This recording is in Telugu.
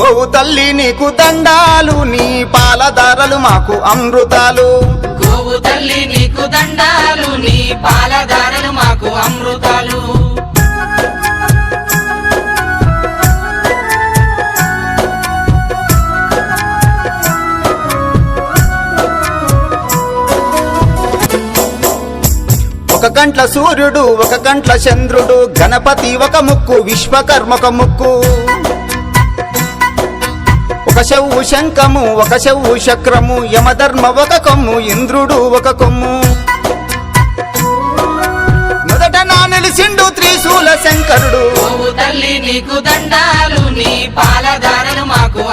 గోవు తల్లి నీకు దండాలు నీ పాలధారలు మాకు అమృతాలు గోవు తల్లి నీకు దండాలు నీ పాలధారలు మాకు అమృతాలు ఒక కంట్ల సూర్యుడు ఒక కంట్ల చంద్రుడు గణపతి ఒక ముక్కు విశ్వకర్మ ఒక ముక్కు ఒక చెవు శంఖము ఒక చెవు చక్రము యమధర్మ ఒక కొమ్ము ఇంద్రుడు ఒక కొమ్ము మొదట నా నిలిసిండు త్రిశూల శంకరుడు గోవు తల్లి నీకు దండాలు నీ పాలధారలు మాకు